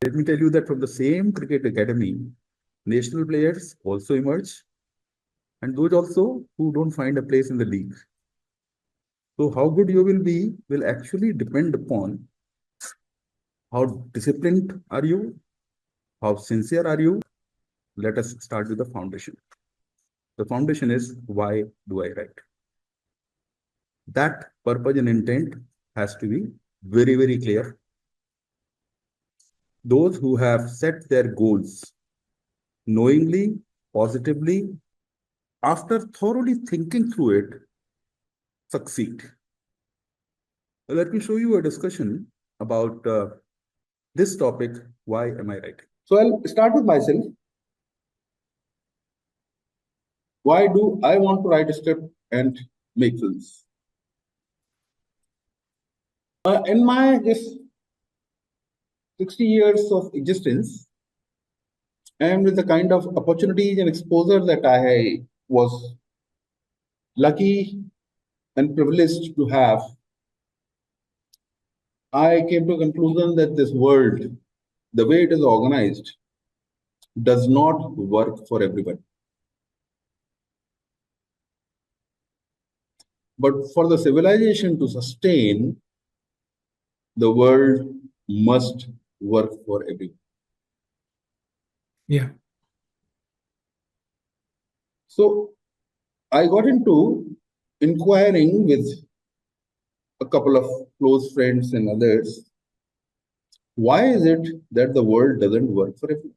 Let me tell you that from the same cricket academy, national players also emerge, and those also who don't find a place in the league. So how good you will be will actually depend upon how disciplined are you, how sincere are you. Let us start with the foundation. The foundation is, why do I write? That purpose and intent has to be very, very clear. Those who have set their goals knowingly, positively, after thoroughly thinking through it, succeed. Let me show you a discussion about this topic, why am I writing? So I'll start with myself. Why do I want to write a script and make films? In my this 60 years of existence, and with the kind of opportunities and exposure that I was lucky and privileged to have, I came to a conclusion that this world, the way it is organized, does not work for everybody. But for the civilization to sustain, the world must work for everyone. Yeah. So I got into inquiring with a couple of close friends and others. Why is it that the world doesn't work for everyone?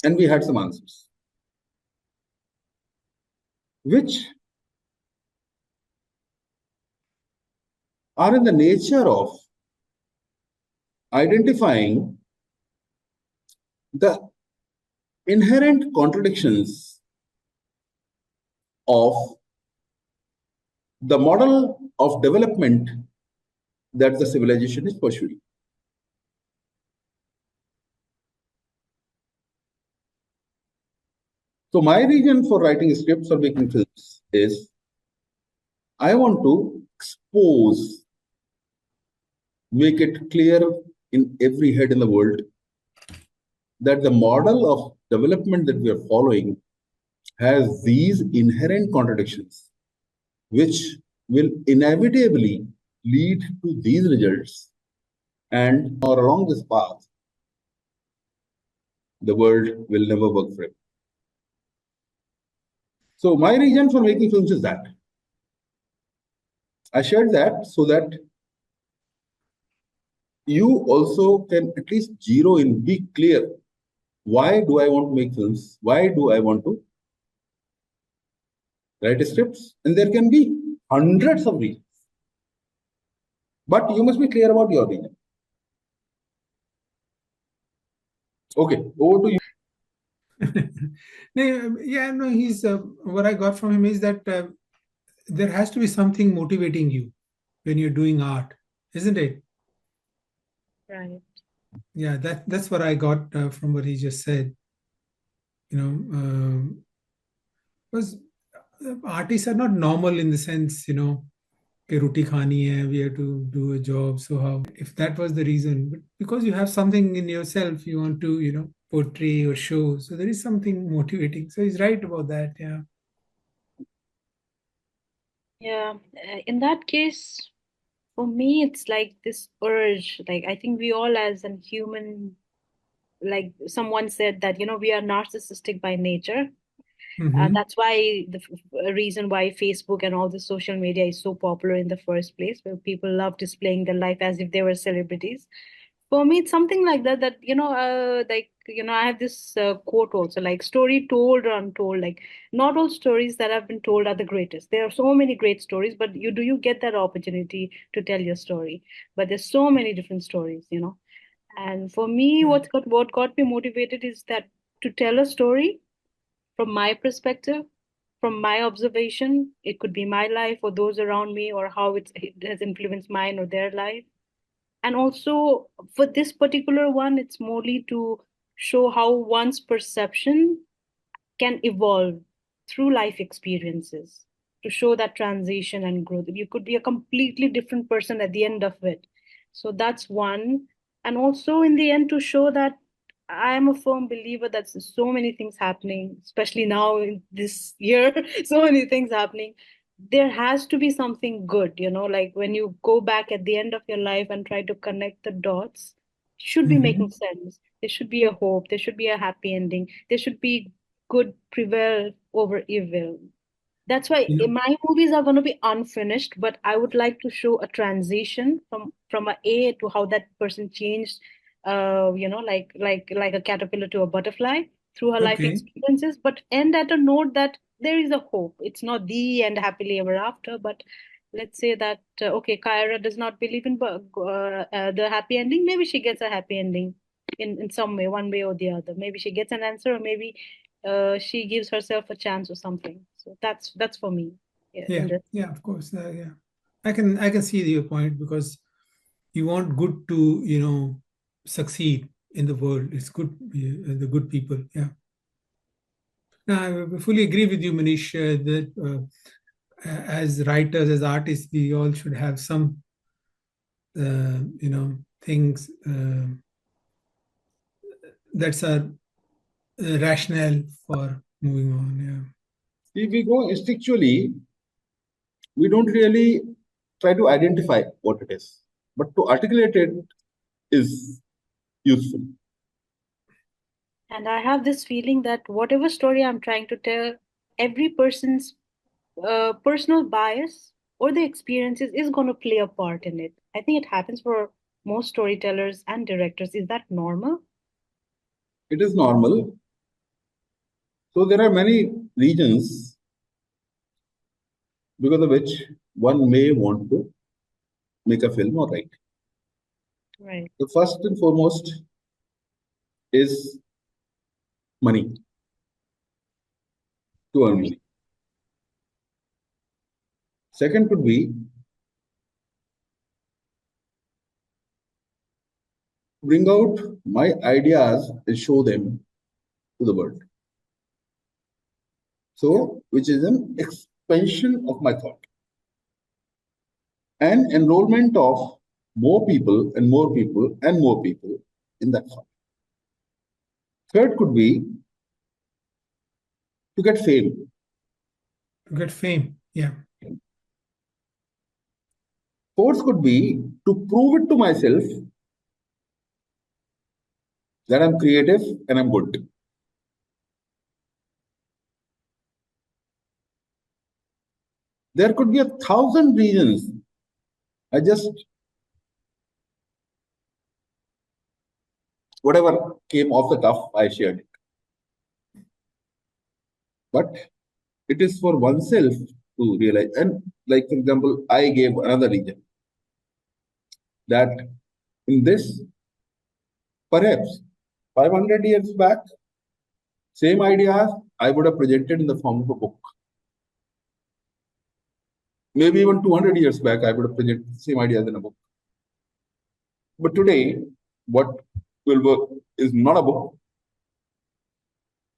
And we had some answers, which are in the nature of identifying the inherent contradictions of the model of development that the civilization is pursuing. So my reason for writing scripts or making films is I want to expose, make it clear in every head in the world that the model of development that we are following has these inherent contradictions, which will inevitably lead to these results. And or along this path, the world will never work for it. So my reason for making films is that I shared that so that you also can at least zero in, be clear. Why do I want to make films? Why do I want to write scripts? And there can be hundreds of reasons. But you must be clear about your reason. Okay, over to you. No, he's what I got from him is that there has to be something motivating you when you're doing art, isn't it? Right. Yeah, that's what I got from what he just said. You know, because artists are not normal in the sense, कि रोटी खानी hai, we have to do a job. So how, if that was the reason, but because you have something in yourself, you want to, portray or show. So there is something motivating. So he's right about that. Yeah. Yeah. In that case, for me, it's like this urge. Like, I think we all, as a human, like someone said that, we are narcissistic by nature. Mm-hmm. That's why the reason why Facebook and all the social media is so popular in the first place, where people love displaying their life as if they were celebrities. For me, it's something like that, I have this quote also, like, story told or untold. Like, not all stories that have been told are the greatest. There are so many great stories, but you get that opportunity to tell your story? But there's so many different stories. And for me, Yeah. what got me motivated is that to tell a story from my perspective, from my observation. It could be my life or those around me, or how it has influenced mine or their life. And also, for this particular one, it's morely to show how one's perception can evolve through life experiences, to show that transition and growth. You could be a completely different person at the end of it, So that's one. And also in the end, to show that I am a firm believer that so many things happening, especially now in this year, so many things happening. There has to be something good, like when you go back at the end of your life and try to connect the dots, should be making Mhm. sense. There should be a hope. There should be a happy ending. There should be good prevail over evil. That's why You know, my movies are going to be unfinished, but I would like to show a transition from a to how that person changed, like a caterpillar to a butterfly through her life okay. experiences, but end at a note that there is a hope. It's not the end happily ever after, but let's say that okay, Kyra does not believe in the happy ending. Maybe she gets a happy ending in some way, one way or the other. Maybe she gets an answer, or maybe she gives herself a chance or something. So that's for me. Yeah, in Yeah, this. yeah, of course. Yeah. I can see your point because you want good to, succeed in the world. It's good, the good people. Yeah. Now, I fully agree with you, Manish, that as writers, as artists, we all should have some, things that's a rationale for moving on. Yeah. If we go instinctually, we don't really try to identify what it is, but to articulate it is useful. And I have this feeling that whatever story I'm trying to tell, every person's personal bias or the experiences is going to play a part in it. I think it happens for most storytellers and directors. Is that normal? It is normal. So there are many reasons because of which one may want to make a film or write. Right. The first and foremost is money, to earn Yes. money. Second could be bring out my ideas and show them to the world. So, which is an expansion of my thought and enrollment of more people and more people and more people in that thought. Third could be to get fame. To get fame. Yeah. Fourth could be to prove it to myself that I'm creative and I'm good. There could be 1,000 reasons. I just, whatever came off the cuff, I shared it. But it is for oneself to realize. And like, for example, I gave another reason that in this, perhaps 500 years back, same ideas I would have presented in the form of a book. Maybe even 200 years back, I would have presented the same ideas in a book. But today, what will work is not a book.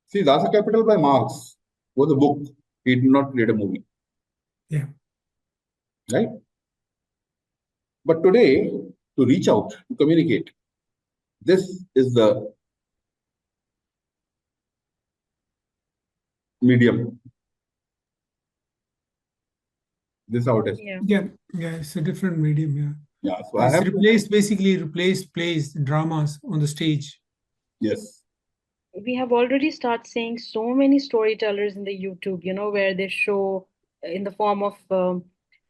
See, Das Capital by Marx was a book. He did not create a movie, Yeah. right? But today, to reach out, to communicate, this is the medium. This is how it is. Yeah. Yeah. It's a different medium. Yeah. Yeah, so I It's have to, basically replaced plays, dramas on the stage. yes. We have already started seeing so many storytellers in the YouTube, where they show in the form of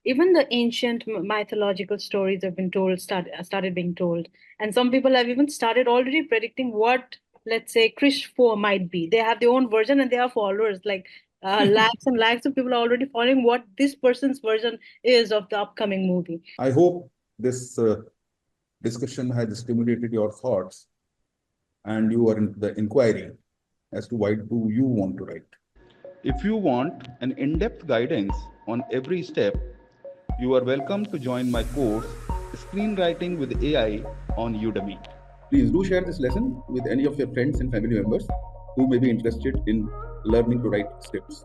even the ancient mythological stories have been started being told, and some people have even started already predicting what, let's say, Krish 4 might be. They have their own version and they are followers, like lakhs and lakhs of people are already following what this person's version is of the upcoming movie. I hope this discussion has stimulated your thoughts and you are in the inquiry as to why do you want to write. If you want an in-depth guidance on every step, you are welcome to join my course, Screenwriting with AI on Udemy. Please do share this lesson with any of your friends and family members who may be interested in learning to write scripts.